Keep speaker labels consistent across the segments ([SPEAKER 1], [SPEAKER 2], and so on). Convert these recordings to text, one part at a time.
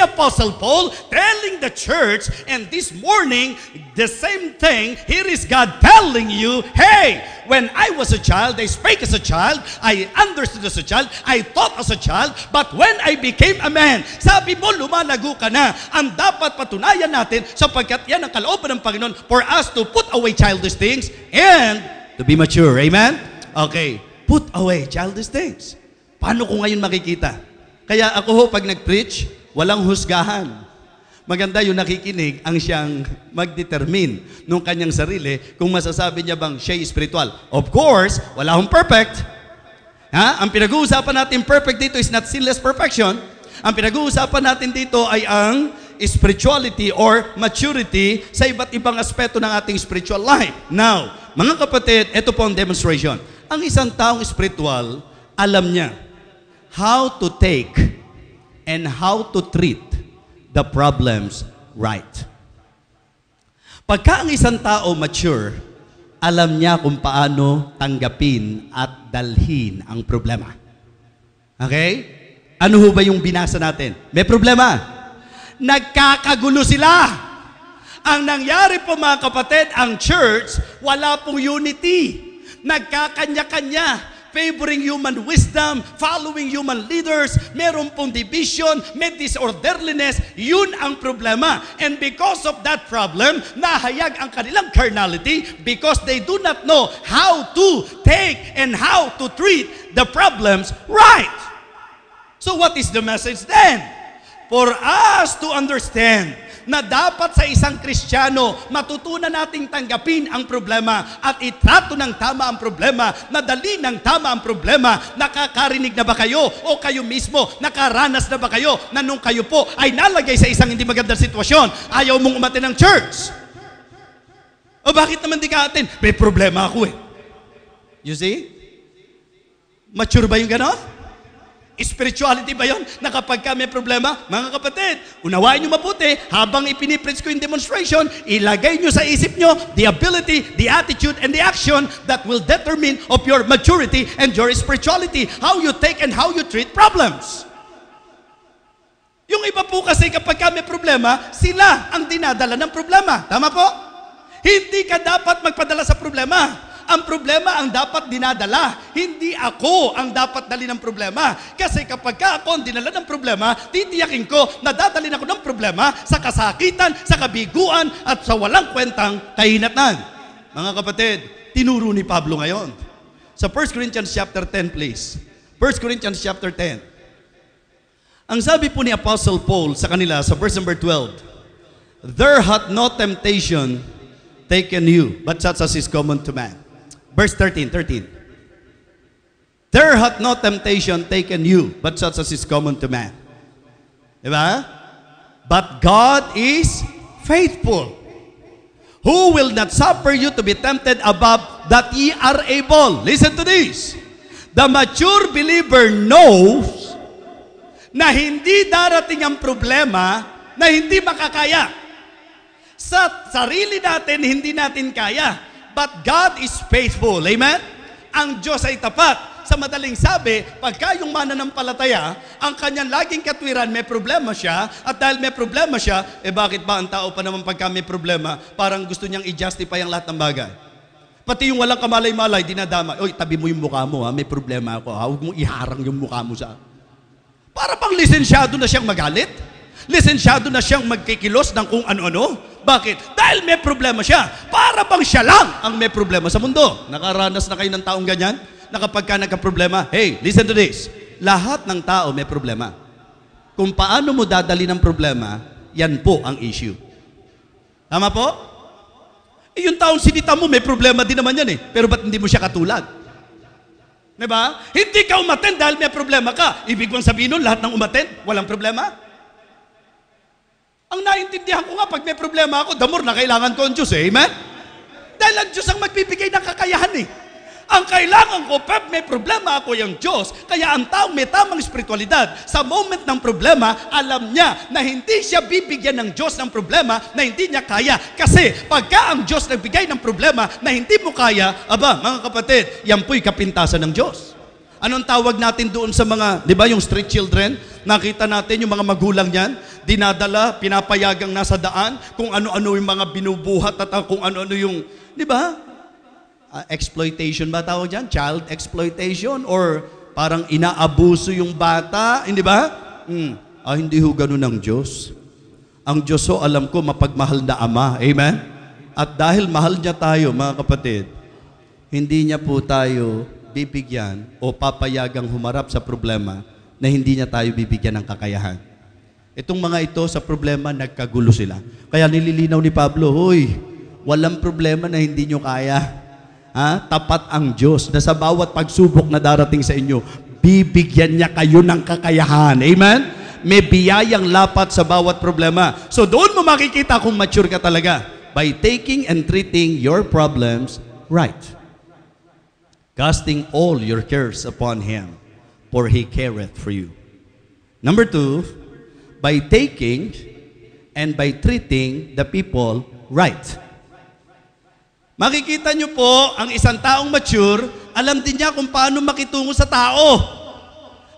[SPEAKER 1] Apostle Paul telling the church, and this morning, the same thing, here is God telling you, hey, when I was a child, I spake as a child, I understood as a child, I thought as a child, but when I became a man, sabi mo, lumalago ka na. Ang dapat patunayan natin, sapagkat yan ang kalooban ng Panginoon for us to put away childish things and to be mature. Amen? Okay. Put away childish things. Paano ko ngayon makikita? Kaya ako ho, pag nag-preach, walang husgahan. Maganda yung nakikinig ang siyang mag-determine nung kanyang sarili kung masasabi niya bang siya spiritual. Of course, wala akong perfect. Ha? Ang pinag-uusapan natin perfect dito is not sinless perfection. Ang pinag-uusapan natin dito ay ang spirituality or maturity sa iba't ibang aspeto ng ating spiritual life. Now, mga kapatid, ito po ang demonstration. Ang isang taong spiritual, alam niya how to take and how to treat the problems right. Pagka ang isang tao mature, alam niya kung paano tanggapin at dalhin ang problema. Okay? Ano ho ba yung binasa natin? May problema. Nagkakagulo sila. Ang nangyari po mga kapatid, ang church, wala pong unity. Nagkakanya-kanya. Favoring human wisdom, following human leaders, meron pong division, may disorderliness, yun ang problema. And because of that problem, nahayag ang kanilang carnality because they do not know how to take and how to treat the problems right. So what is the message then? For us to understand na dapat sa isang Kristiyano, matutunan nating tanggapin ang problema at itrato ng tama ang problema, nadali ng tama ang problema. Nakakarinig na ba kayo? O kayo mismo, nakaranas na ba kayo na nung kayo po ay nalagay sa isang hindi magandang sitwasyon, ayaw mong umatin ng church? O bakit naman di ka atin? May problema ako eh. You see? Mature ba yung ganon? Spirituality ba yun? Na kapag ka may problema, mga kapatid, unawain nyo mabuti, habang ipinipreach ko yung demonstration, ilagay nyo sa isip nyo the ability, the attitude, and the action that will determine of your maturity and your spirituality. How you take and how you treat problems. Yung iba po kasi kapag ka may problema, sila ang dinadala ng problema. Tama po? Hindi ka dapat magpadala sa problema. Ang problema ang dapat dinadala. Hindi ako ang dapat dali ng problema. Kasi kapag ako ang dinala ng problema, titiyakin ko na dadalhin ako ng problema sa kasakitan, sa kabiguan, at sa walang kwentang kahinatnan. Mga kapatid, tinuro ni Pablo ngayon. Sa 1 Corinthians chapter 10, please. 1 Corinthians chapter 10. Ang sabi po ni Apostle Paul sa kanila, sa verse number 12, there hath no temptation taken you, but such as is common to man. Verse 13. There hath no temptation taken you, but such as is common to man. Diba? But God is faithful, who will not suffer you to be tempted above that ye are able. Listen to this. The mature believer knows na hindi darating ang problema na hindi makakaya. Sa sarili natin, hindi natin kaya. But God is faithful. Amen? Ang Diyos ay tapat. Sa madaling sabi, pagka yung mananampalataya, ang kanyang laging katwiran, may problema siya, at dahil may problema siya, bakit ba ang tao pa naman pagka may problema, parang gusto niyang i-justify ang lahat ng bagay? Pati yung walang kamalay-malay, dinadama, oy, tabi mo yung mukha mo, ha? May problema ako, ha? Huwag mong iharang yung mukha mo sa... Para pang lisensyado na siyang magalit? Lisensyado na siyang magkikilos ng kung ano-ano? Bakit? Dahil may problema siya. Para bang siya lang ang may problema sa mundo? Nakaranas na kayo ng taong ganyan? Na kapag ka nagka-problema, hey, listen to this. Lahat ng tao may problema. Kung paano mo dadali ng problema, yan po ang issue. Tama po? Yung taong sinita mo, may problema din naman yan eh. Pero ba't hindi mo siya katulad? Diba? Hindi ka umattend dahil may problema ka. Ibig bang sabihin nun, lahat ng umattend, walang problema? Ang naintindihan ko nga, pag may problema ako, the more na kailangan ko ang Diyos eh. Amen? Dahil ang Diyos ang magbibigay ng kakayahan eh. Ang kailangan ko, pag may problema ako yung Diyos, kaya ang taong may tamang spiritualidad, sa moment ng problema, alam niya na hindi siya bibigyan ng Diyos ng problema na hindi niya kaya. Kasi pagka ang Diyos nagbigay ng problema na hindi mo kaya, aba, mga kapatid, yan po'y kapintasan ng Diyos. Anong tawag natin doon sa mga, di ba yung street children? Nakita natin yung mga magulang niyan, dinadala, pinapayagang nasa daan, kung ano-ano yung mga binubuhat at kung ano-ano yung, di ba? Exploitation ba tawag dyan? Child exploitation or parang inaabuso yung bata, hindi ba? Hindi ho ganun ang Diyos. Ang Diyos ho, alam ko, mapagmahal na Ama. Amen? At dahil mahal niya tayo, mga kapatid, hindi niya po tayo bibigyan o papayagang humarap sa problema na hindi niya tayo bibigyan ng kakayahan. Itong mga ito sa problema, nagkagulo sila. Kaya nililinaw ni Pablo, hoy, walang problema na hindi niyo kaya. Tapat ang Diyos na sa bawat pagsubok na darating sa inyo, bibigyan niya kayo ng kakayahan. Amen? May biyayang lapat sa bawat problema. So doon mo makikita kung mature ka talaga by taking and treating your problems right. Casting all your cares upon Him, for He careth for you. Number 2, by taking and by treating the people right. Makikita nyo po, ang isang taong mature, alam din niya kung paano makitungo sa tao.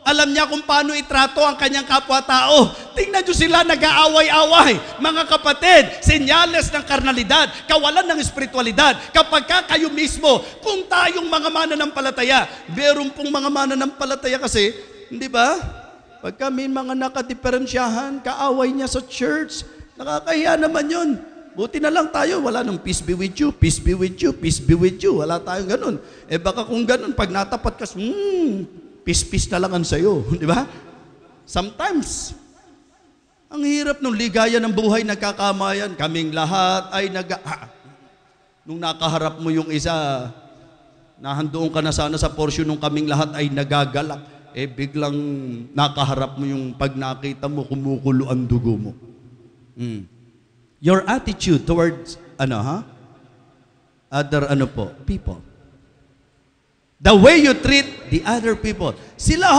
[SPEAKER 1] Alam niya kung paano itrato ang kanyang kapwa-tao. Tingnan nyo sila, nag-aaway-away. Mga kapatid, senyales ng karnalidad, kawalan ng espiritualidad. Kapag kayo mismo, kung tayong mga mananampalataya, meron pong mga mananampalataya kasi, hindi ba? Pag kami mga nakadiferensyahan, kaaway niya sa church, nakakahiya naman yun. Buti na lang tayo, wala nang peace be with you, peace be with you, peace be with you. Wala tayong ganun. Baka kung ganun, pag natapat ka, peace na lang ang sayo. Di ba? Sometimes, ang hirap nung ligaya ng buhay, nagkakamayan. Kaming lahat ay nung nakaharap mo yung isa, nahandoon ka na sana sa portion nung kaming lahat ay nagagalak. Biglang nakaharap mo yung pag nakita mo, kumukulo ang dugo mo. Your attitude towards, other people. The way you treat the other people. Sila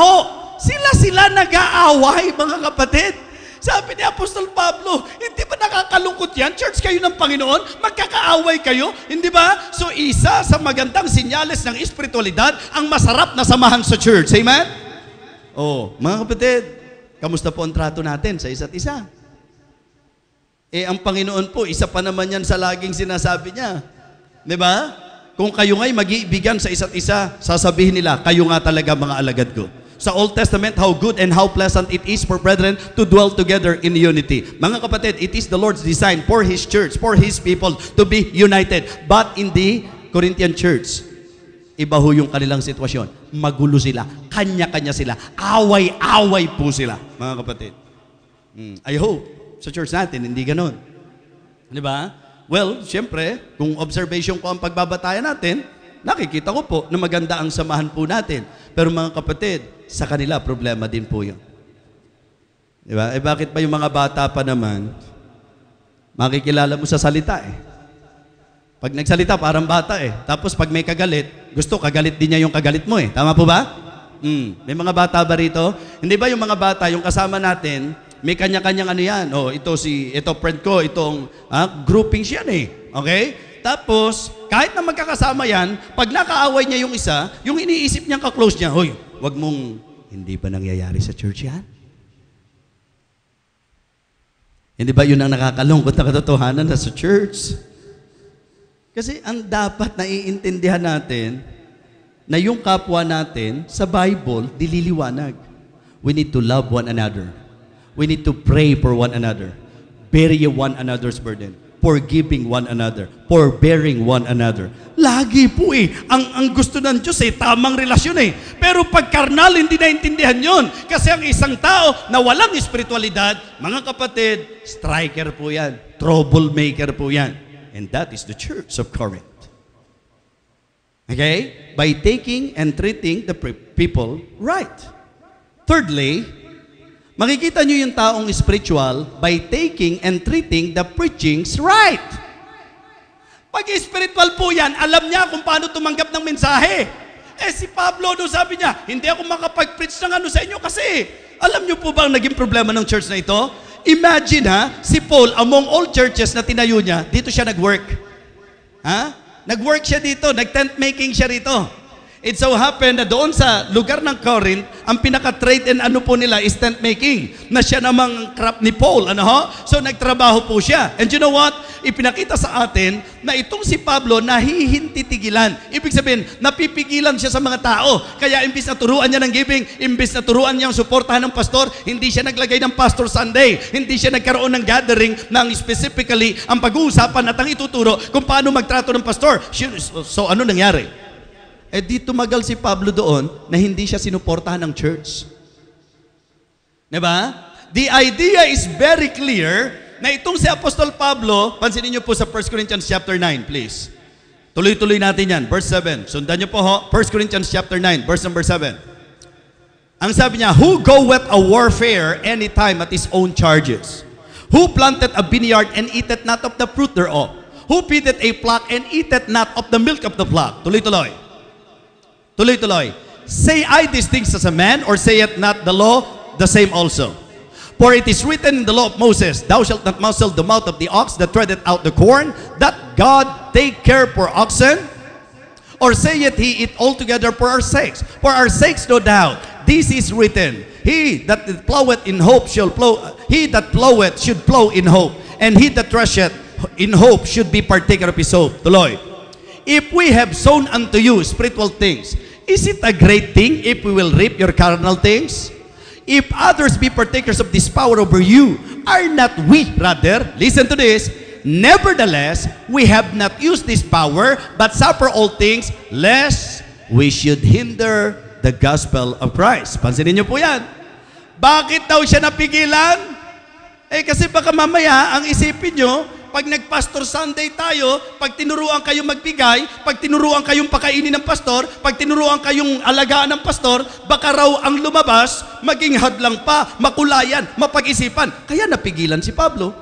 [SPEAKER 1] nag-aaway, mga kapatid. Sabi ni Apostol Pablo, hindi ba nakakalungkot yan? Church kayo ng Panginoon, magkakaaway kayo, hindi ba? So isa sa magandang sinyales ng espiritualidad, ang masarap na samahan sa church. Amen? Mga kapatid, kamusta po ang trato natin sa isa't isa? Ang Panginoon po, isa pa naman yan sa laging sinasabi niya. Di ba? Kung kayo nga'y mag-iibigan sa isa't isa, sasabihin nila, kayo nga talaga mga alagad ko. Sa Old Testament, how good and how pleasant it is for brethren to dwell together in unity. Mga kapatid, it is the Lord's design for His church, for His people to be united. But in the Corinthian church, iba ho yung kanilang sitwasyon. Magulo sila, kanya-kanya sila, away-away po sila, mga kapatid. I hope sa church natin, hindi ganon. Di ba? Well, siyempre, kung observation ko ang pagbabatayan natin, nakikita ko po na maganda ang samahan po natin. Pero mga kapatid, sa kanila, problema din po yun. Diba? Bakit pa yung mga bata pa naman, makikilala mo sa salita Pag nagsalita, parang bata Tapos pag may kagalit, gusto, kagalit din niya yung kagalit mo Tama po ba? May mga bata ba rito? Hindi ba yung mga bata, yung kasama natin, may kanya-kanyang yan. Ito friend ko, itong groupings yan Okay? Tapos, kahit na magkakasama yan, pag nakaaway niya yung isa, yung iniisip niyang ka-close niya, hoy, wag mong, hindi ba nangyayari sa church yan? Hindi ba yun ang nakakalungkot na katotohanan na sa church? Kasi ang dapat naiintindihan natin, na yung kapwa natin, sa Bible, dililiwanag. We need to love one another. We need to pray for one another, bear one another's burden, forgiving one another, forbearing one another. Lagi po ang gusto ng Diyos tamang relasyon Pero pag karnal, hindi naintindihan yun. Kasi ang isang tao na walang espiritualidad, mga kapatid, striker po yan, troublemaker po yan. And that is the church of Corinth. Okay? By taking and treating the people right. Thirdly, makikita nyo yung taong spiritual by taking and treating the preachings right. Pag spiritual po yan, alam niya kung paano tumanggap ng mensahe. Si Pablo doon sabi niya, hindi ako makapag-preach ng sa inyo kasi alam niyo po ba ang naging problema ng church na ito? Imagine si Paul, among all churches na tinayo niya, dito siya nag-work. Nag-work siya dito, nag-tent making siya rito. It so happened na doon sa lugar ng Corinth, ang pinaka-trade and ano po nila is tent making, na siya namang crop ni Paul. Ano ho? So nagtrabaho po siya. And you know what? Ipinakita sa atin na itong si Pablo nahihintitigilan. Ibig sabihin, napipigilan siya sa mga tao. Kaya imbis na turuan niya ng giving, imbis na turuan niya ang suportahan ng pastor, hindi siya naglagay ng Pastor Sunday. Hindi siya nagkaroon ng gathering ng specifically ang pag-uusapan at ang ituturo kung paano magtrato ng pastor. So ano nangyari? Di tumagal si Pablo doon na hindi siya sinuportahan ng church. Diba? The idea is very clear na itong si Apostol Pablo, pansinin niyo po sa 1 Corinthians chapter 9, please. Tuloy-tuloy natin yan. Verse 7. Sundan niyo po ho. 1 Corinthians chapter 9, verse number 7. Ang sabi niya, who goeth a warfare anytime at his own charges? Who planted a vineyard and eateth not of the fruit thereof? Who feedeth a flock and eateth not of the milk of the flock? Tuloy-tuloy. Tuloy-tuloy. Say I these things as a man, or saith not the law the same also? For it is written in the law of Moses, thou shalt not muzzle the mouth of the ox that treadeth out the corn, that God take care for oxen? Or saith he it altogether for our sakes? For our sakes, no doubt. This is written, he that ploweth in hope shall plow, he that ploweth should plow in hope, and he that thresheth in hope should be partaker of his hope. Tuloy. If we have sown unto you spiritual things, is it a great thing if we will reap your carnal things? If others be partakers of this power over you, are not we rather, listen to this, nevertheless, we have not used this power, but suffer all things, lest we should hinder the gospel of Christ. Pansinin niyo po yan. Bakit daw siya napigilan? Kasi baka mamaya, ang isipin nyo, pag nag-Pastor Sunday tayo, pag tinuruan kayong magbigay, pag tinuruan kayong pakainin ng pastor, pag tinuruan kayong alagaan ng pastor, baka raw ang lumabas, maging hadlang pa, makulayan, mapag-isipan. Kaya napigilan si Pablo.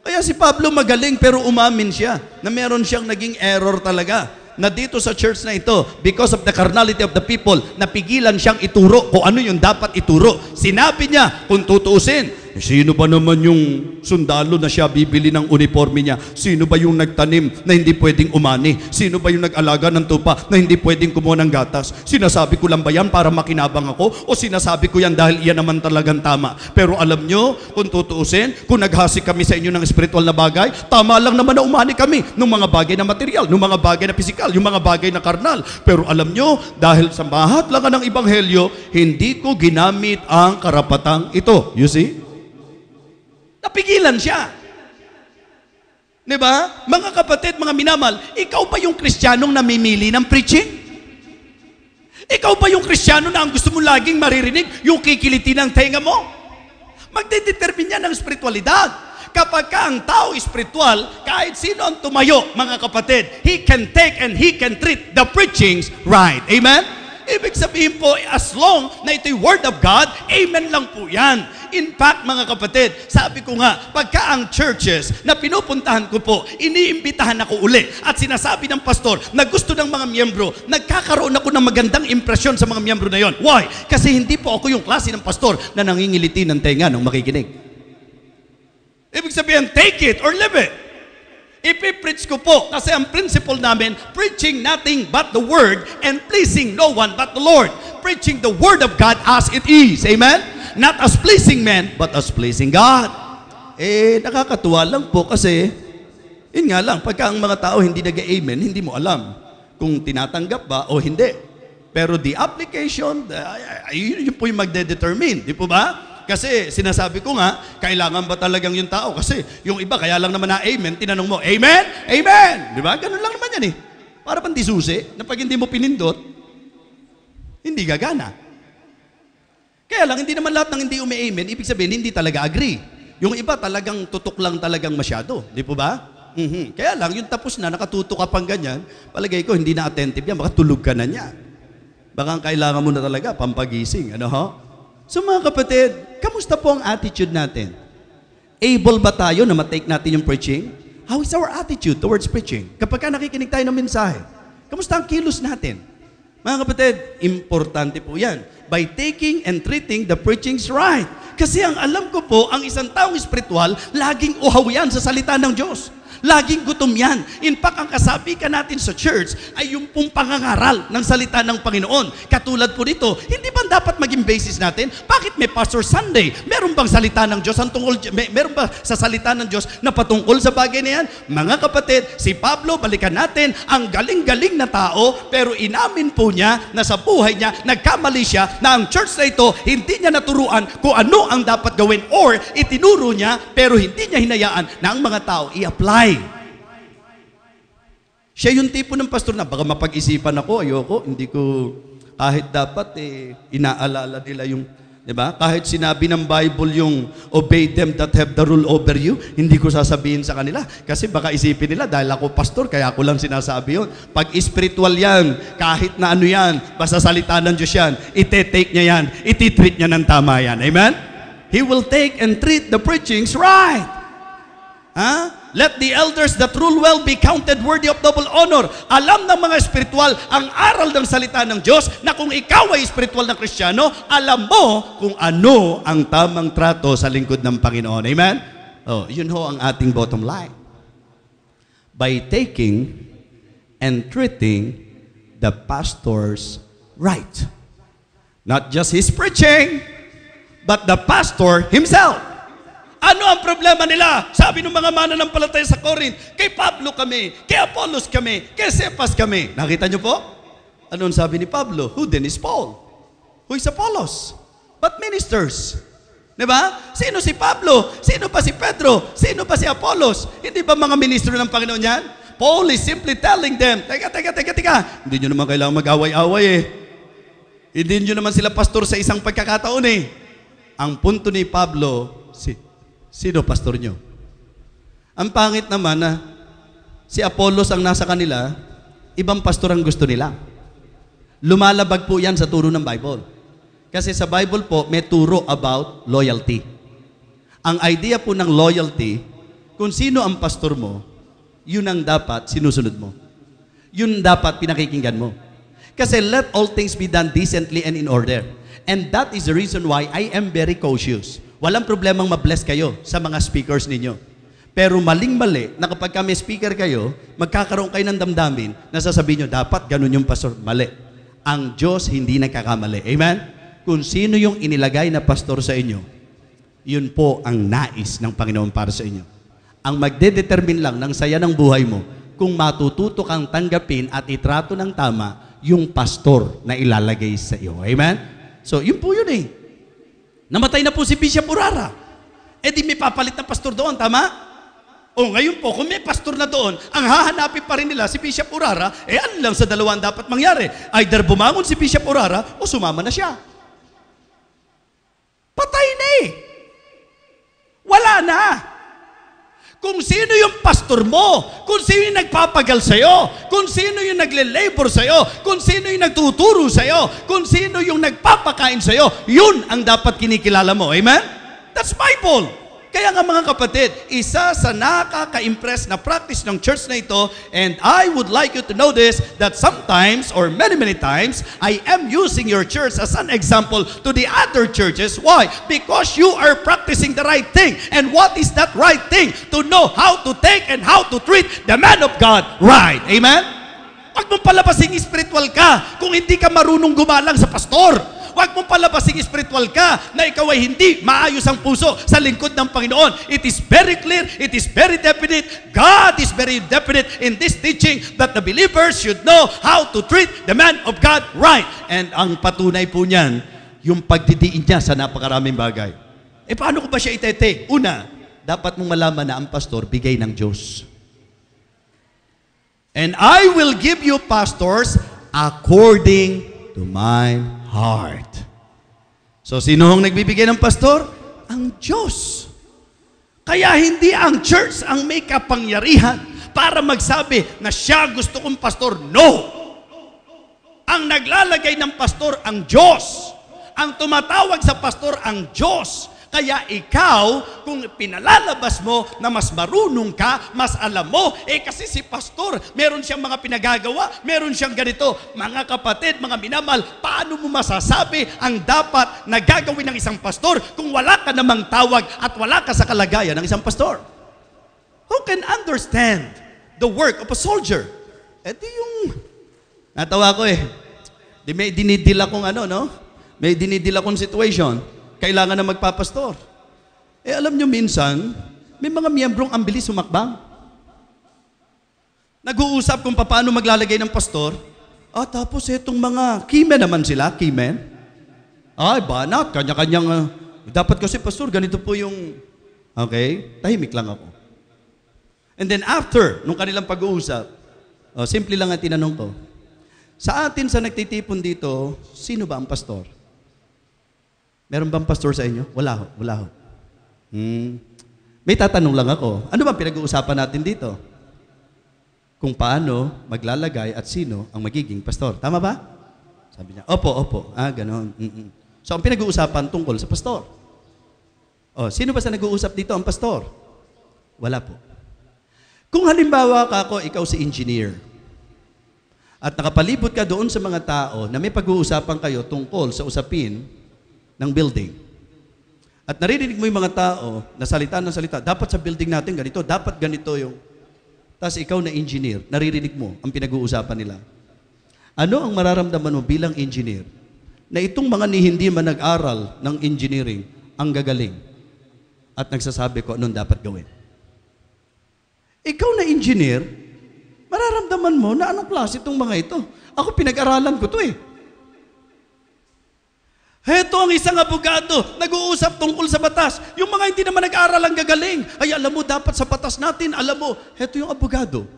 [SPEAKER 1] Kaya si Pablo magaling pero umamin siya na meron siyang naging error talaga. Na dito sa church na ito, because of the carnality of the people, napigilan siyang ituro kung ano yung dapat ituro. Sinabi niya, kung tutuusin, sino ba naman yung sundalo na siya bibili ng uniforme niya? Sino ba yung nagtanim na hindi pwedeng umani? Sino ba yung nag-alaga ng tupa na hindi pwedeng kumuha ng gatas? Sinasabi ko lang ba yan para makinabang ako? O sinasabi ko yan dahil iyan naman talagang tama? Pero alam nyo, kung tutuusin, kung naghasik kami sa inyo ng spiritual na bagay, tama lang naman na umani kami ng mga bagay na material, ng mga bagay na physical, yung mga bagay na karnal. Pero alam nyo, dahil sa mahatlangan ng Ebanghelyo, hindi ko ginamit ang karapatang ito. You see? Napigilan siya. Diba? Mga kapatid, mga minamal, ikaw ba yung Kristiyanong namimili ng preaching? Ikaw ba yung Kristyano na ang gusto mo laging maririnig, yung kikiliti ng tenga mo? Magdedetermine yan ng spiritualidad. Kapag ka ang tao spiritual, kahit sino ang tumayo, mga kapatid, he can take and he can treat the preachings right. Amen? Ibig sabihin po, as long na ito'y Word of God, amen lang po yan. In fact, mga kapatid, sabi ko nga, pagka ang churches na pinupuntahan ko po, iniimbitahan ako uli at sinasabi ng pastor na gusto ng mga miyembro, nagkakaroon ako ng magandang impresyon sa mga miyembro na yon. Why? Kasi hindi po ako yung klase ng pastor na nangingiliti ng tenga ng makikinig. Ibig sabihin, take it or leave it. Ipipreach ko po kasi ang principle namin, preaching nothing but the Word and pleasing no one but the Lord. Preaching the Word of God as it is. Amen? Not as pleasing men, but as pleasing God. Nakakatuwa lang po kasi, yun nga lang, pagka ang mga tao hindi nag-amen, hindi mo alam kung tinatanggap ba o hindi. Pero the application, yun po yung magde-determine. Di po ba? Kasi sinasabi ko nga, kailangan ba talagang yung tao? Kasi yung iba, kaya lang naman na amen, tinanong mo, amen? Amen! Di ba? Ganun lang naman yan eh. Para pang disusi, na pag hindi mo pinindot, hindi gagana. Kaya lang, hindi naman lahat ng hindi umi-amen, ibig sabihin, hindi talaga agree. Yung iba talagang tutok lang talagang masyado. Di po ba? Kaya lang, yung tapos na, nakatutok ka pang ganyan, palagay ko, hindi na attentive yan, baka tulog ka na niya. Baka kailangan mo na talaga, pampagising. Ano ho? So mga kapatid, kamusta po ang attitude natin? Able ba tayo na matake natin yung preaching? How is our attitude towards preaching? Kapag ka nakikinig tayo ng mensahe, kamusta ang kilos natin? Mga kapatid, importante po yan. By taking and treating the preachings right. Kasi ang alam ko po, ang isang taong spiritual, laging uhaw yan sa salita ng Diyos. Laging gutom yan. In fact, ang kasabikan natin sa church ay yung pong pangangaral ng salita ng Panginoon. Katulad po nito, hindi ba dapat maging basis natin? Bakit may Pastor Sunday? Meron bang salita ng Diyos? Meron ba sa salita ng Diyos na patungkol sa bagay na yan? Mga kapatid, si Pablo, balikan natin, ang galing-galing na tao, pero inamin po niya na sa buhay niya, nagkamali siya na ang church na ito, hindi niya naturuan kung ano ang dapat gawin or itinuro niya, pero hindi niya hinayaan na ang mga tao i-apply. Siya yung tipo ng pastor na baka mapag-isipan ako, ayoko, hindi ko kahit dapat inaalala nila yung, di ba? Kahit sinabi ng Bible yung obey them that have the rule over you, hindi ko sasabihin sa kanila. Kasi baka isipin nila, dahil ako pastor, kaya ako lang sinasabi yun. Pag spiritual yan, kahit na ano yan, basta salita ng Diyos yan, ite-take niya yan, iti-treat niya ng tama yan. Amen? He will take and treat the preachings right. Let the elders that rule well be counted worthy of double honor. Alam ng mga espiritual ang aral ng salita ng Diyos na kung ikaw ay espiritual na Kristiyano, alam mo kung ano ang tamang trato sa lingkod ng Panginoon. Amen? Oh, yun ho ang ating bottom line. By taking and treating the pastor's right. Not just his preaching, but the pastor himself. Ano ang problema nila? Sabi ng mga mananampalataya sa Corinth, kay Pablo kami, kay Apollos kami, kay Cephas kami. Nakita niyo po? Anong sabi ni Pablo? Who then is Paul? Who is Apollos? But ministers. Diba? Sino si Pablo? Sino pa si Pedro? Sino pa si Apollos? Hindi ba mga ministro ng Panginoon yan? Paul is simply telling them, teka. Hindi nyo naman kailangan mag-away-away eh. Hindi nyo naman sila pastor sa isang pagkakataon eh. Ang punto ni Pablo, sino pastor nyo? Ang pangit naman na si Apollos ang nasa kanila, ibang pastor ang gusto nila. Lumalabag po yan sa turo ng Bible. Kasi sa Bible po, may turo about loyalty. Ang idea po ng loyalty, kung sino ang pastor mo, yun ang dapat sinusunod mo. Yun dapat pinakikinggan mo. Kasi let all things be done decently and in order. And that is the reason why I am very cautious. Walang problemang ma-bless kayo sa mga speakers ninyo. Pero maling-mali na kapag kami speaker kayo, magkakaroon kayo ng damdamin na sasabihin nyo, dapat ganun yung pastor. Mali. Ang Diyos hindi nagkakamali. Amen? Kung sino yung inilagay na pastor sa inyo, yun po ang nais ng Panginoon para sa inyo. Ang magdedetermine lang ng saya ng buhay mo kung matututo kang tanggapin at itrato ng tama yung pastor na ilalagay sa iyo. Amen? So, yun po yun eh. Namatay na po si Bishop Urara. Eh di may papalit na pastor doon, tama? O ngayon po, kung may pastor na doon, ang hahanapin pa rin nila si Bishop Urara, ano lang sa dalawang dapat mangyari? Either bumangon si Bishop Urara o sumama na siya. Patay na eh. Wala na. Kung sino yung pastor mo, kung sino yung nagpapagal sa'yo, kung sino yung nagle-labor sa'yo, kung sino yung nagtuturo sa'yo, kung sino yung nagpapakain sa'yo, yun ang dapat kinikilala mo. Amen? That's Bible. Kaya nga mga kapatid, isa sa nakaka-impress na practice ng church na ito, and I would like you to know this, that sometimes, or many times, I am using your church as an example to the other churches. Why? Because you are practicing the right thing. And what is that right thing? To know how to take and how to treat the man of God right. Amen? Huwag mong palabasing spiritual ka kung hindi ka marunong gumalang sa pastor. Huwag mong palabasing spiritual ka na ikaw ay hindi maayos ang puso sa lingkod ng Panginoon. It is very clear, it is very definite. God is very definite in this teaching that the believers should know how to treat the man of God right. And ang patunay po niyan, yung pagdidiin niya sa napakaraming bagay. Eh paano ko ba siya itete? Una, dapat mong malaman na ang pastor bigay ng Diyos. And I will give you pastors according to my heart. So, sino ang nagbibigay ng pastor? Ang Diyos. Kaya hindi ang church ang may kapangyarihan para magsabi na siya gusto kong pastor. No! Ang naglalagay ng pastor, ang Diyos. Ang tumatawag sa pastor, ang Diyos. Kaya ikaw, kung pinalalabas mo na mas marunong ka, mas alam mo, kasi si pastor, meron siyang mga pinagagawa, meron siyang ganito. Mga kapatid, mga minamahal, paano mo masasabi ang dapat na gagawin ng isang pastor kung wala ka namang tawag at wala ka sa kalagayan ng isang pastor? who can understand the work of a soldier? Di yung, natawa ko di may dinidil akong may dinidil akong situation, kailangan na magpapastor. Alam nyo minsan, may mga miyembrong ang bilis sumakbang. Nag-uusap kung paano maglalagay ng pastor, tapos itong mga keymen naman sila, keymen. Banat, kanya-kanyang, dapat kasi pastor, ganito po yung, okay, tahimik lang ako. And then after, nung kanilang pag-uusap, simple lang ang tinanong ko, sa atin sa nagtitipon dito, sino ba ang pastor? Meron bang pastor sa inyo? Wala ho. May tatanong lang ako, ano bang pinag-uusapan natin dito? Kung paano maglalagay at sino ang magiging pastor. Tama ba? Sabi niya, opo. Ganon. So, ang pinag-uusapan tungkol sa pastor. Sino ba sa nag-uusap dito ang pastor? Wala po. Kung halimbawa ikaw si engineer, at nakapalibot ka doon sa mga tao na may pag-uusapan kayo tungkol sa usapin ng building, at naririnig mo yung mga tao na salita ng salita, dapat sa building natin ganito, dapat ganito yung... Tapos ikaw na engineer, naririnig mo ang pinag-uusapan nila. Ano ang mararamdaman mo bilang engineer? Na itong mga hindi man nag-aral ng engineering, ang gagaling. At nagsasabi ko anong dapat gawin. Ikaw na engineer, mararamdaman mo na anong klase itong mga ito. Ako pinag-aralan ko ito Heto ang isang abogado, nag-uusap tungkol sa batas. Yung mga hindi naman nag-aaral ang gagaling. Ay, alam mo, dapat sa batas natin, alam mo, heto yung abogado.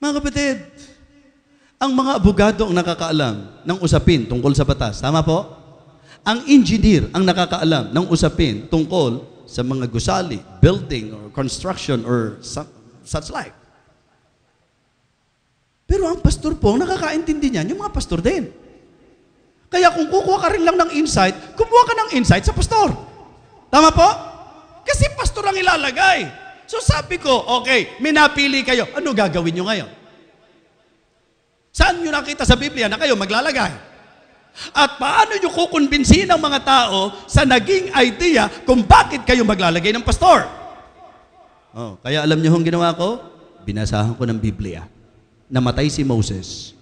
[SPEAKER 1] Mga kapatid, ang mga abogado ang nakakaalam ng usapin tungkol sa batas. Tama po? Ang engineer ang nakakaalam ng usapin tungkol sa mga gusali, building, or construction, or such like. Pero ang pastor po, nakakaintindi niyan, yung mga pastor din. Kaya kung kukuha ka rin lang ng insight, kumuha ka ng insight sa pastor. Tama po? Kasi pastor ang ilalagay. So sabi ko, okay, may napili kayo. Ano gagawin nyo ngayon? Saan nyo nakita sa Biblia na kayo maglalagay? At paano nyo kukumbinsin ang mga tao sa naging idea kung bakit kayo maglalagay ng pastor? Kaya alam nyo ang ginawa ko? Binasahan ko ng Biblia. Namatay si Moses.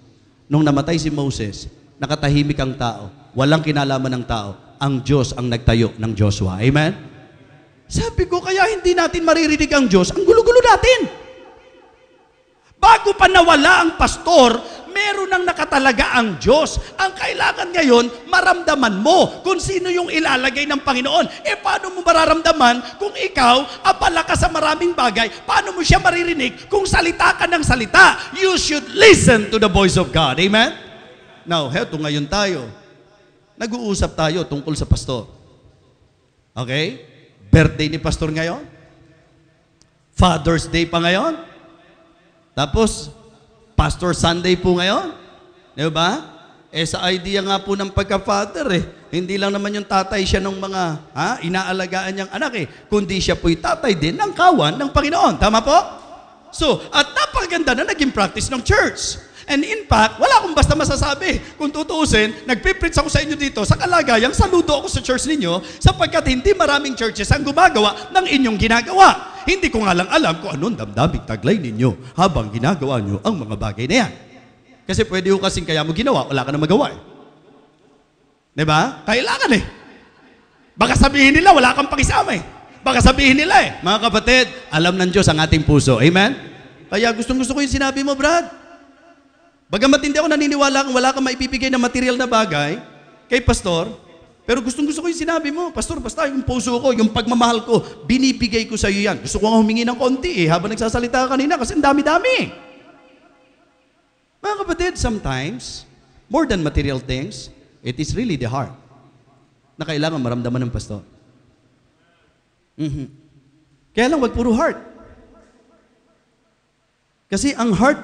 [SPEAKER 1] Nung namatay si Moses, nakatahimik ang tao. Walang kinalaman ng tao. Ang Diyos ang nagtayo ng Joshua. Amen? Sabi ko, kaya hindi natin maririnig ang Diyos. Ang gulo-gulo natin. Bago pa nawala ang pastor, meron nang nakatalaga ang Diyos. Ang kailangan ngayon, maramdaman mo kung sino yung ilalagay ng Panginoon. Paano mo mararamdaman kung ikaw, abala ka sa maraming bagay? Paano mo siya maririnig kung salita ka ng salita? You should listen to the voice of God. Amen? Now, heto ngayon tayo. Nag-uusap tayo tungkol sa pastor. Okay? Birthday ni pastor ngayon. Father's Day pa ngayon. Tapos, Pastor Sunday po ngayon. Di ba? Sa idea nga po ng pagka-father hindi lang naman yung tatay siya ng mga inaalagaan niyang anak kundi siya po'y tatay din ng kawan ng Panginoon. Tama po? So, at napakaganda na naging practice ng church. And in fact, wala akong basta masasabi. Kung tutuusin, nagpipreach ako sa inyo dito, sa kalagayang saludo ako sa church ninyo, sapagkat hindi maraming churches ang gumagawa ng inyong ginagawa. Hindi ko nga lang alam kung anong damdaming taglay ninyo habang ginagawa nyo ang mga bagay na yan. Kasi pwede ko kasing kaya mo ginawa, wala ka na magawa Diba? Kailangan Baka sabihin nila, wala kang pakisama Baka sabihin nila Mga kapatid, alam ng Diyos ang ating puso. Amen? Kaya gusto ko yung sinabi mo, Brad. Bagamat hindi ako naniniwala kung wala kang maipibigay na material na bagay kay pastor, pero gusto ko yung sinabi mo, pastor, basta yung puso ko, yung pagmamahal ko, binibigay ko sa iyo yan. Gusto ko nga humingi ng konti habang nagsasalita ka kanina kasi ang dami-dami. Mga kapatid, sometimes, more than material things, it is really the heart na kailangan maramdaman ng pastor. Kaya lang, wag puro heart. Kasi ang heart,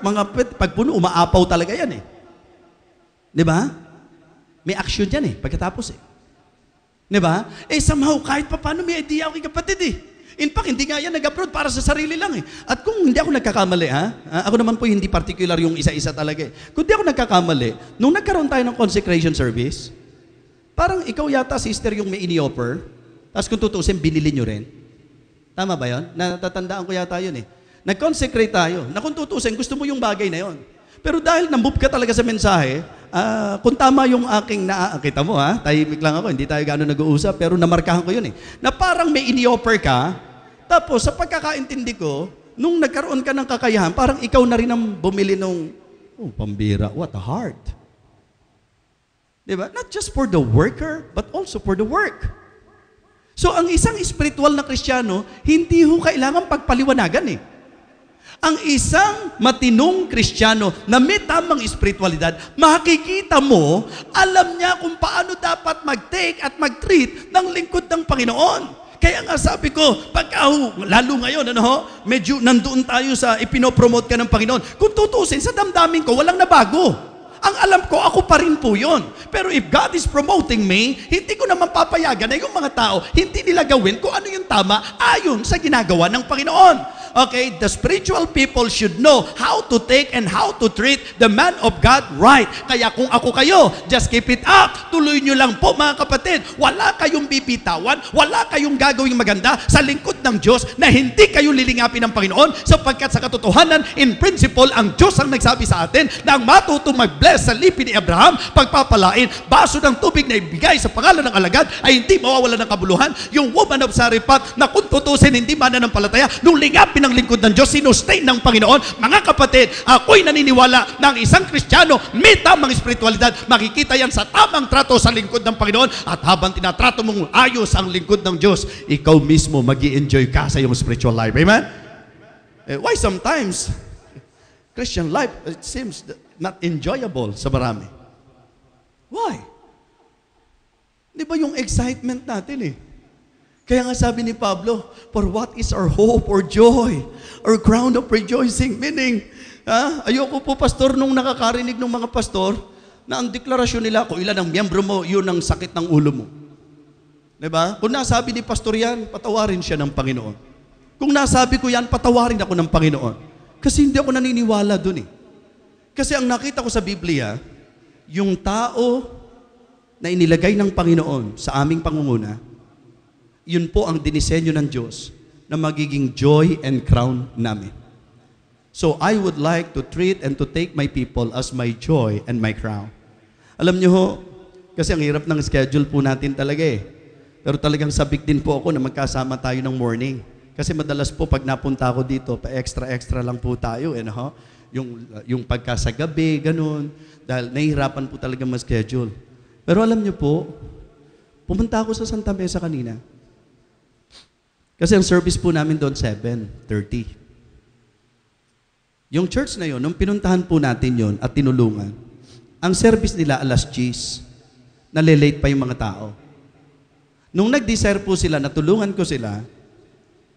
[SPEAKER 1] pag puno, umaapaw talaga yan Di ba? May action yan pagkatapos Di ba? Somehow, kahit pa paano may idea ako kapatid In fact, hindi nga yan nag-upload para sa sarili lang At kung hindi ako nagkakamali, ako naman po hindi particular yung isa-isa talaga Kung hindi ako nagkakamali, nung nagkaroon tayo ng consecration service, parang ikaw yata, sister, yung may ini-offer, tapos kung tutuusin, binili nyo rin. Tama ba yun? Natatandaan ko yata yun eh. Nag-consecrate tayo. Na kung tutusin, gusto mo yung bagay na yun. Pero dahil namove ka talaga sa mensahe, kung tama yung aking kita mo ha, tahimik lang ako, hindi tayo gano'n nag-uusap, pero namarkahan ko yun eh. Na parang may ini-offer ka, tapos sa pagkakaintindi ko, nung nagkaroon ka ng kakayahan, parang ikaw na rin ang bumili nung, pambira, what a heart. Diba? Not just for the worker, but also for the work. So, ang isang spiritual na Kristiyano, hindi ho kailangan pagpaliwanagan eh. Ang isang matinong Kristiyano na may tamang espiritualidad, makikita mo, alam niya kung paano dapat mag-take at mag-treat ng lingkod ng Panginoon. Kaya nga sabi ko, lalo ngayon, medyo nandoon tayo sa ipinopromote ka ng Panginoon. Kung tutusin, sa damdamin ko, walang nabago. Ang alam ko, ako pa rin po yun. Pero if God is promoting me, hindi ko naman papayagan na yung mga tao, hindi nila gawin kung ano yung tama ayon sa ginagawa ng Panginoon. Okay, the spiritual people should know how to take and how to treat the man of God right. Kaya kung ako kayo, just keep it up. Tuloy nyo lang po mga kapatid. Wala kayong bibitawan, wala kayong gagawing maganda sa lingkod ng Diyos na hindi kayo lilingapin ng Panginoon sapagkat sa katotohanan, in principle, ang Diyos ang nagsabi sa atin na ang matutong mag-bless sa lipi ni Abraham, pagpapalain, baso ng tubig na ibigay sa pangalan ng alagad ay hindi mawawala ng kabuluhan. Yung woman of Sarephat na kung tutusin hindi mananampalataya, nung lingapin ng lingkod ng Diyos, sinustain ng Panginoon. Mga kapatid, ako'y naniniwala na ang isang Kristiyano may tamang espiritualidad. Makikita yan sa tamang trato sa lingkod ng Panginoon at habang tinatrato mong ayos ang lingkod ng Diyos, ikaw mismo mag-i-enjoy ka sa iyong spiritual life. Amen? Why sometimes Christian life, it seems not enjoyable sa marami? Why? Di ba yung excitement natin eh? Kaya nga sabi ni Pablo, for what is our hope or joy or crown of rejoicing? Meaning, ayoko po pastor nung nakakarinig ng mga pastor na ang deklarasyon nila, kung ilan ang miyembro mo, yun ang sakit ng ulo mo. Diba? Kung nasabi ni pastor yan, patawarin siya ng Panginoon. Kung nasabi ko yan, patawarin ako ng Panginoon. Kasi hindi ako naniniwala dun eh. Kasi ang nakita ko sa Biblia, yung tao na inilagay ng Panginoon sa aming pangunguna, yun po ang dinisenyo ng Diyos na magiging joy and crown namin. So I would like to treat and to take my people as my joy and my crown. Alam niyo ho, kasi ang hirap ng schedule po natin talaga eh. Pero talagang sabik din po ako na magkasama tayo ng morning. Kasi madalas po pag napunta ako dito, pa extra lang po tayo. Yung pagka sa gabi, ganun. Dahil nahihirapan po talaga mag-schedule. Pero alam niyo po, pumunta ako sa Santa Mesa kanina. Kasi ang service po namin doon, 7:30. Yung church na yon, nung pinuntahan po natin yon at tinulungan, ang service nila 10:00, nalilate pa yung mga tao. Nung nag-desire po sila, natulungan ko sila,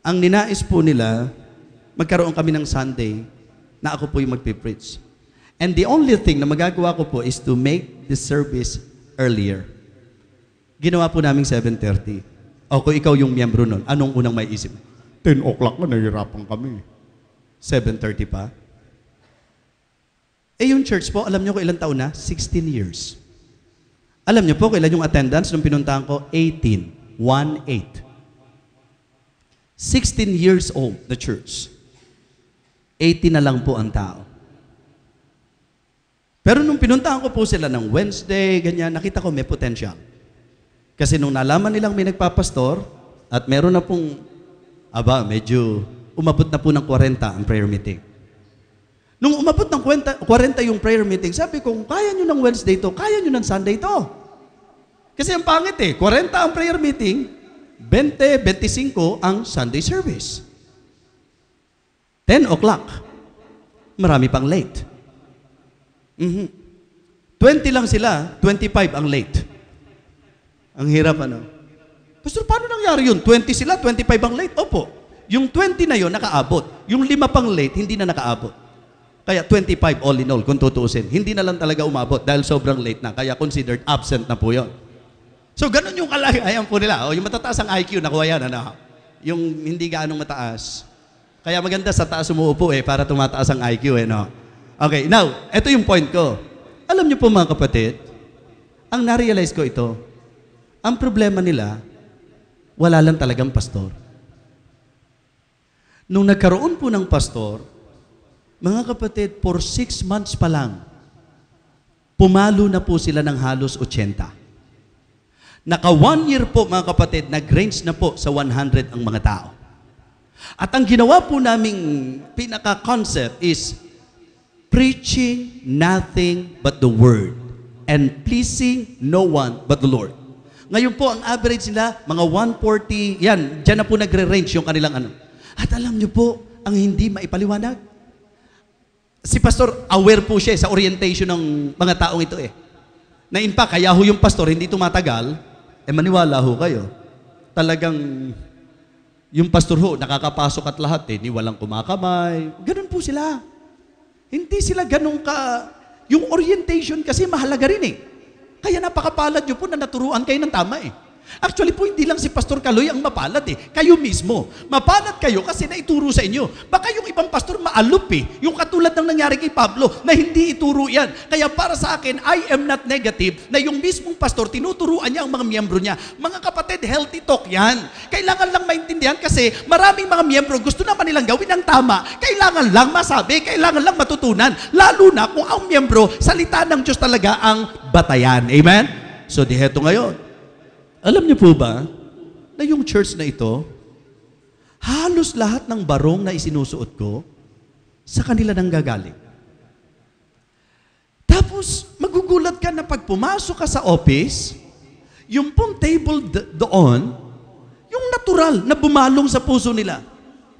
[SPEAKER 1] ang ninais po nila, magkaroon kami ng Sunday na ako po yung magpipreach. And the only thing na magagawa ko po is to make the service earlier. Ginawa po namin 7:30. O kung ikaw yung miyembro nun, anong unang may isip? 10 o'clock na, nahihirapan kami. 7:30 pa. Yung church po, alam nyo kung ilang taon na? 16 years. Alam nyo po, kailan yung attendance nung pinuntahan ko? 18. 1-8. 16 years old, the church. 80 na lang po ang tao. Pero nung pinuntahan ko po sila ng Wednesday, ganyan, nakita ko may potential. Kasi nung nalaman nilang may nagpapastor, at meron na pong, medyo umabot na po ng 40 ang prayer meeting. Nung umabot ng 40 yung prayer meeting, sabi ko, kaya nyo ng Wednesday to, kaya nyo ng Sunday to. Kasi ang pangit 40 ang prayer meeting, 20-25 ang Sunday service. 10 o'clock. Marami pang late. 20 lang sila, 25 ang late. Ang hirap Pastor, paano nangyari yun? 20 sila, 25 ang late? Opo. Yung 20 na yun, nakaabot. Yung 5 pang late, hindi na nakaabot. Kaya 25 all in all, kung tutuusin. Hindi na lang talaga umabot dahil sobrang late na. Kaya considered absent na po yun. So, ganun yung kalagayan po nila. Yung matataas ang IQ, nakuha yan. Yung hindi gaanong mataas. Kaya maganda sa taas umuupo para tumataas ang IQ. Okay, now, ito yung point ko. Alam niyo po mga kapatid, ang na-realize ko ito, ang problema nila, wala lang talagang pastor. Nung nagkaroon po ng pastor, mga kapatid, for 6 months pa lang, pumalo na po sila ng halos 80. Naka 1 year po, mga kapatid, nag-range na po sa 100 ang mga tao. At ang ginawa po naming pinaka-concept is preaching nothing but the word and pleasing no one but the Lord. Ngayon po, ang average nila, mga 140, yan, dyan na po nagre-range yung kanilang ano. At alam niyo po, ang hindi maipaliwanag, si pastor, aware po siya sa orientation ng mga taong ito eh. Na in fact, kaya ho yung pastor, hindi tumatagal, maniwala ho kayo. Talagang, yung pastor ho, nakakapasok at lahat eh, ni walang kumakamay. Ganun po sila. Hindi sila ganun ka, yung orientation kasi mahalaga rin eh. Kaya napakapalad nyo po na naturuan kayo ng tama eh. Actually po, hindi lang si Pastor Kaloy ang mapalad eh. Kayo mismo. Mapalad kayo kasi naituro sa inyo. Baka yung ibang pastor maalup eh. Yung katulad ng nangyari kay Pablo na hindi ituro yan. Kaya para sa akin, I am not negative na yung mismong pastor, tinuturuan niya ang mga miyembro niya. Mga kapatid, healthy talk yan. Kailangan lang maintindihan kasi maraming mga miyembro gusto naman nilang gawin ang tama. Kailangan lang masabi, kailangan lang matutunan. Lalo na kung ang miyembro, salita ng Diyos talaga ang batayan. Amen? So, diheto ngayon. Alam niyo po ba na yung church na ito, halos lahat ng barong na isinusuot ko, sa kanila nang gagaling. Tapos, magugulat ka na pag pumasok ka sa office, yung pong table doon, yung natural na bumalong sa puso nila.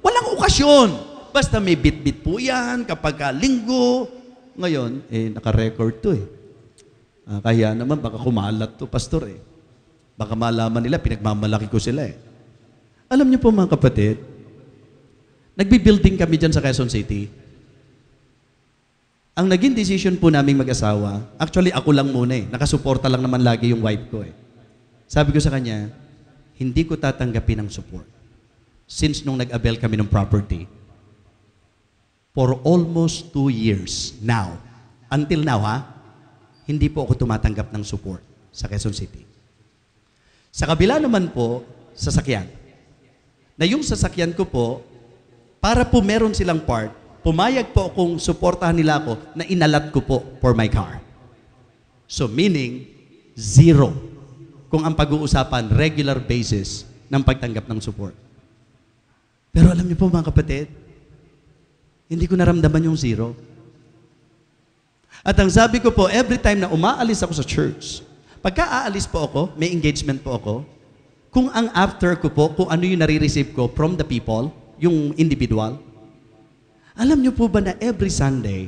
[SPEAKER 1] Walang okasyon. Basta may bit-bit po yan, kapag linggo. Ngayon, naka-record to eh. Kaya naman, baka kumalat to, pastor eh. Baka malaman nila, pinagmamalaki ko sila eh. Alam niyo po mga kapatid, nagbi-building kami dyan sa Quezon City. Ang naging decision po naming mag-asawa, actually ako lang muna eh, nakasuporta lang naman lagi yung wife ko eh. Sabi ko sa kanya, hindi ko tatanggapin ang support. Since nung nag-avail kami ng property, for almost 2 years now, until now hindi po ako tumatanggap ng support sa Quezon City. Sa kabila naman po, sasakyan. Na yung sasakyan ko po, para po meron silang part, pumayag po akong suportahan nila ako na inalat ko po for my car. So meaning, 0. Kung ang pag-uusapan, regular basis ng pagtanggap ng support. Pero alam niyo po mga kapatid, hindi ko naramdaman yung 0. At ang sabi ko po, every time na umaalis ako sa church, pagka aalis po ako, may engagement po ako, kung ang after ko po, kung ano yung nare-receive ko from the people, yung individual, alam niyo po ba na every Sunday,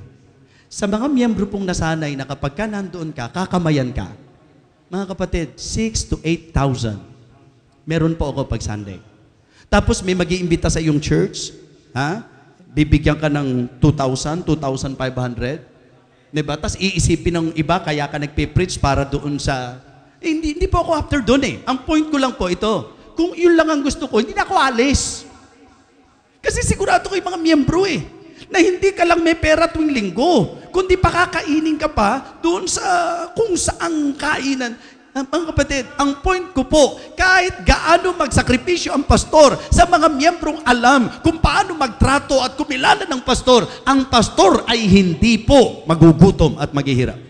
[SPEAKER 1] sa mga miyembro pong nasanay na kapag ka nandoon ka, kakamayan ka, mga kapatid, 6,000 to 8,000, meron po ako pag Sunday. Tapos may mag-iimbita sa iyong church, bibigyan ka ng 2,000, 2,500, diba? Tapos iisipin ng iba, kaya ka nagpe-preach para doon sa... hindi po ako after doon eh. Ang point ko lang po ito, kung yun lang ang gusto ko, hindi na ako alis. Kasi sigurado ko yung mga miyembro eh, na hindi ka lang may pera tuwing linggo, kundi pakakainin ka pa doon sa kung saang kainan. Mga kapatid, ang point ko po, kahit gaano magsakripisyo ang pastor sa mga miyembrong alam kung paano magtrato at kumilala ng pastor, ang pastor ay hindi po magugutom at maghihirap.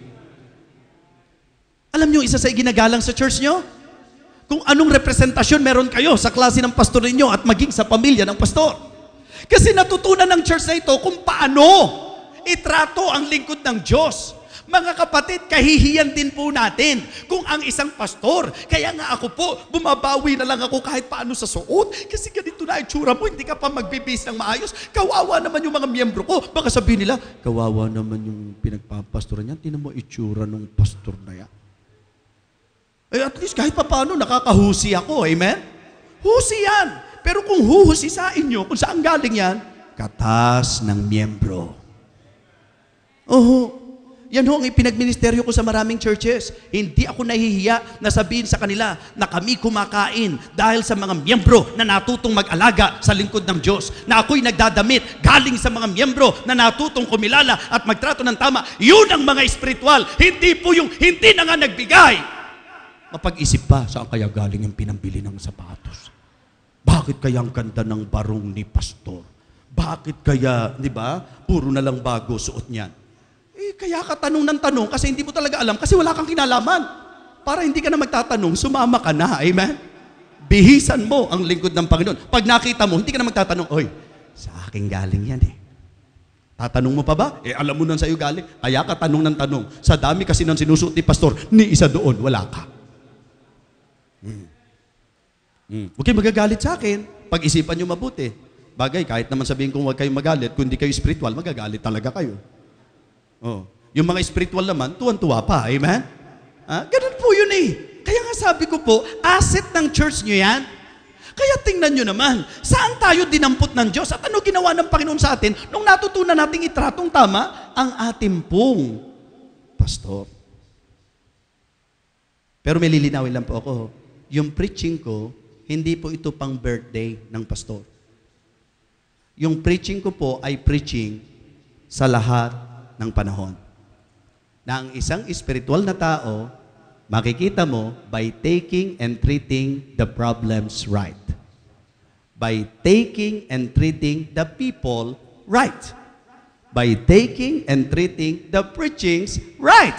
[SPEAKER 1] Alam niyo, isa sa ginagalang sa church niyo, kung anong representasyon meron kayo sa klase ng pastor ninyo at maging sa pamilya ng pastor. Kasi natutunan ng church na ito kung paano itrato ang lingkod ng Diyos. Mga kapatid, kahihiyan din po natin kung ang isang pastor, kaya nga ako po, bumabawi na lang ako kahit paano sa suot, kasi ganito na itsura mo, hindi ka pa magbibis ng maayos, kawawa naman yung mga miyembro ko. Baka sabihin nila, kawawa naman yung pinagpapastoran niya, tinan mo itsura ng pastor na yan. At least kahit pa paano, nakakahusi ako, amen? Husi yan. Pero kung huhusi sa inyo, kung saan galing yan, katas ng miyembro. Yan ho ang ipinagministeryo ko sa maraming churches. Hindi ako nahihiya na sabihin sa kanila na kami kumakain dahil sa mga miyembro na natutong mag-alaga sa lingkod ng Diyos. Na ako'y nagdadamit galing sa mga miyembro na natutong kumilala at magtrato ng tama. Yun ang mga espiritual. Hindi po yung hindi na nga nagbigay. Mapag-isip pa, saan kaya galing yung pinambili ng sapatos? Bakit kaya ang ganda ng barong ni pastor? bakit kaya, di ba, puro na lang bago suot niyan? Kaya ka tanong ng tanong kasi hindi mo talaga alam kasi wala kang kinalaman. Para hindi ka na magtatanong, sumama ka na. Amen? Bihisan mo ang lingkod ng Panginoon. Pag nakita mo, hindi ka na magtatanong, oy, sa akin galing yan eh. Tatanong mo pa ba? Alam mo nang sa'yo galing. Kaya ka tanong ng tanong. Sa dami kasi ng sinusuot ni pastor, ni isa doon, wala ka. Huwag kayo magagalit sa akin. Pag-isipan nyo mabuti. Bagay, kahit naman sabihin kong huwag kayong magalit, kung hindi kayo spiritual, magagalit talaga kayo. Oh. Yung mga spiritual naman, tuwan-tuwa pa. Amen? Ganun po yun eh. Kaya nga sabi ko po, asset ng church nyo yan. Kaya tingnan nyo naman, saan tayo dinampot ng Diyos? At ano ginawa ng Panginoon sa atin nung natutunan nating itratong tama ang ating pong pastor? Pero may lilinawin lang po ako. Yung preaching ko, hindi po ito pang birthday ng pastor. Yung preaching ko po ay preaching sa lahat ng panahon. Na ang isang spiritual na tao, makikita mo by taking and treating the problems right. By taking and treating the people right. By taking and treating the preachings right.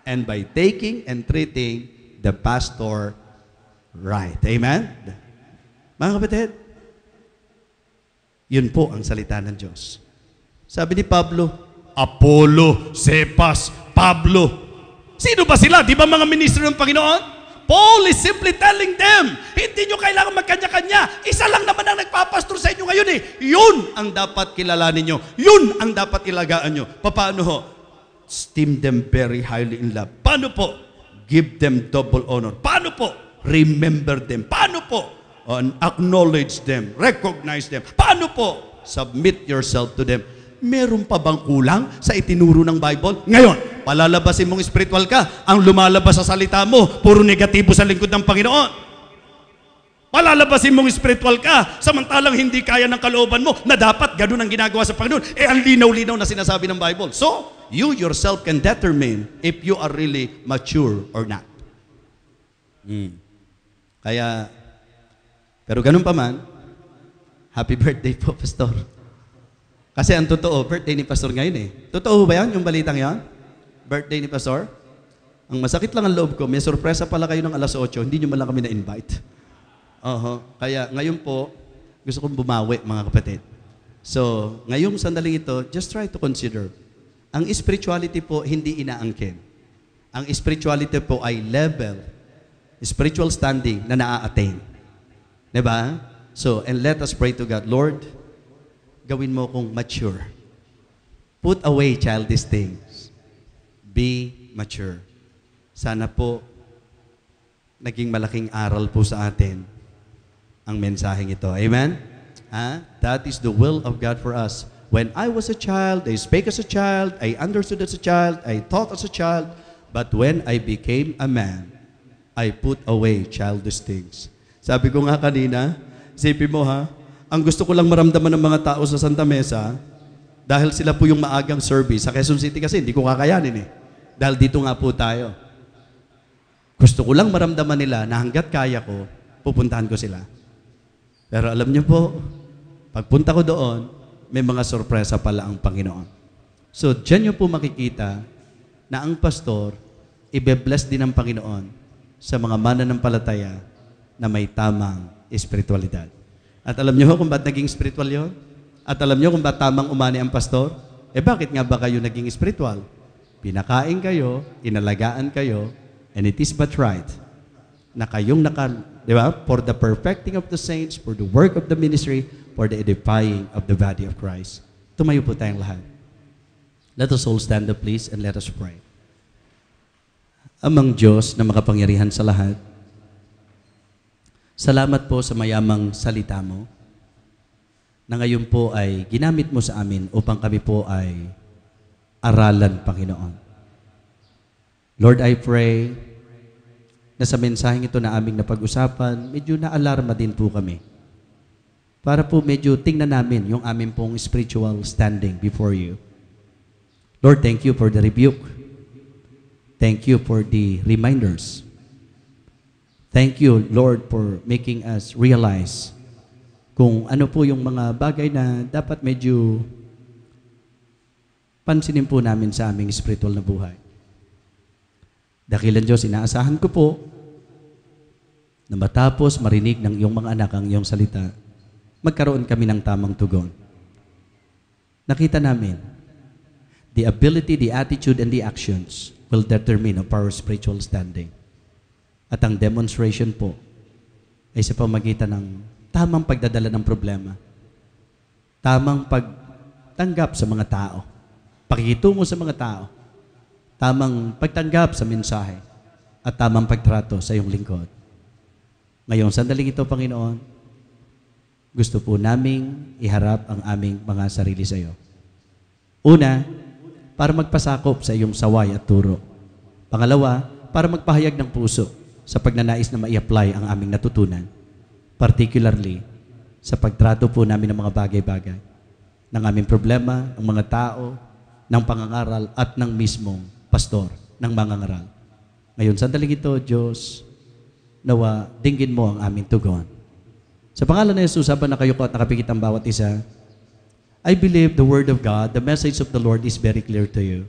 [SPEAKER 1] And by taking and treating the pastor right. Amen? Mga kapatid, yun po ang salita ng Diyos. Sabi ni Pablo, Apollo, Cephas, Pablo. Sino ba sila? Di ba mga ministro ng Panginoon? Paul is simply telling them, hindi nyo kailangan magkanya-kanya. Isa lang naman ang nagpapastor sa inyo ngayon eh. Yun ang dapat kilalanin nyo. Yun ang dapat ilagaan nyo. Paano ho? Esteem them very highly in love. Paano po? Give them double honor. Paano po? Remember them. Paano po? Acknowledge them. Recognize them. Paano po? Submit yourself to them. Meron pa bang kulang sa itinuro ng Bible? Ngayon, palalabasin mong spiritual ka, ang lumalabas sa salita mo, puro negatibo sa lingkod ng Panginoon. Palalabasin mong spiritual ka, samantalang hindi kaya ng kalooban mo, na dapat ganun ang ginagawa sa Panginoon. Ang linaw-linaw na sinasabi ng Bible. So, you yourself can determine if you are really mature or not. Kaya, pero ganun pa man, happy birthday po, Pastor. Kasi ang totoo, birthday ni Pastor ngayon eh. Totoo ba yan, yung balitang yan? Birthday ni Pastor? Ang masakit lang ang loob ko, may sorpresa pala kayo ng alas 8, hindi nyo man lang kami na-invite. Kaya ngayon po, gusto kong bumawi, mga kapatid. So, ngayong sandaling ito, just try to consider. Ang spirituality po, hindi inaangkin. Ang spirituality po ay level, spiritual standing na naa-attain. Diba? So, and let us pray to God, Lord, gawin mo kong mature. Put away childish things. Be mature. Sana po, naging malaking aral po sa atin ang mensaheng ito. Amen? That is the will of God for us. When I was a child, I spake as a child, I understood as a child, I thought as a child, but when I became a man, I put away childish things. Sabi ko nga kanina, isipin mo ang gusto ko lang maramdaman ng mga tao sa Santa Mesa, dahil sila po yung maagang service. Sa Quezon City kasi, hindi ko kakayanin eh. Dahil dito nga po tayo. Gusto ko lang maramdaman nila na hanggat kaya ko, pupuntahan ko sila. Pero alam niyo po, pagpunta ko doon, may mga sorpresa pala ang Panginoon. So, dyan niyo po makikita na ang pastor, ibe-bless din ng Panginoon sa mga mananampalataya na may tamang espiritualidad. At alam niyo kung ba't naging spiritual yon? At alam niyo kung ba't tamang umani ang pastor? Bakit nga ba kayo naging spiritual? Pinakain kayo, inalagaan kayo, and it is but right na kayong di ba? For the perfecting of the saints, for the work of the ministry, for the edifying of the body of Christ. Tumayo po tayong lahat. Let us all stand up, please, and let us pray. Amang Diyos na makapangyarihan sa lahat, salamat po sa mayamang salita mo na ngayon po ay ginamit mo sa amin upang kami po ay aralan, Panginoon. Lord, I pray na sa mensaheng ito na aming napag-usapan, medyo na-alarma din po kami. Para po medyo tingnan namin yung aming pong spiritual standing before you. Lord, thank you for the rebuke. Thank you for the reminders. Thank you, Lord, for making us realize
[SPEAKER 2] kung ano po yung mga bagay na dapat medyo pansinin po namin sa aming spiritual na buhay. Dakilan Diyos, inaasahan ko po na matapos marinig ng iyong mga anak ang iyong salita, magkaroon kami ng tamang tugon. Nakita namin, the ability, the attitude, and the actions will determine of our spiritual standing. At ang demonstration po ay sa pamagitan ng tamang pagdadala ng problema, tamang pagtanggap sa mga tao, pakikitungo sa mga tao, tamang pagtanggap sa mensahe, at tamang pagtrato sa iyong lingkod. Ngayong sandaling ito, Panginoon, gusto po naming iharap ang aming mga sarili sa iyo. Una, para magpasakop sa iyong saway at turo. Pangalawa, para magpahayag ng puso sa pagnanais na ma-apply ang aming natutunan, particularly sa pagtrato po namin ng mga bagay-bagay, ng aming problema, ng mga tao, ng pangangaral at ng mismong pastor ng mangangaral. Ngayon, sandaling ito, Diyos, nawa dinggin mo ang aming tugon. Sa pangalan ni Jesus, habang nakayuko at nakapikit ang bawat isa, I believe the Word of God, the message of the Lord is very clear to you.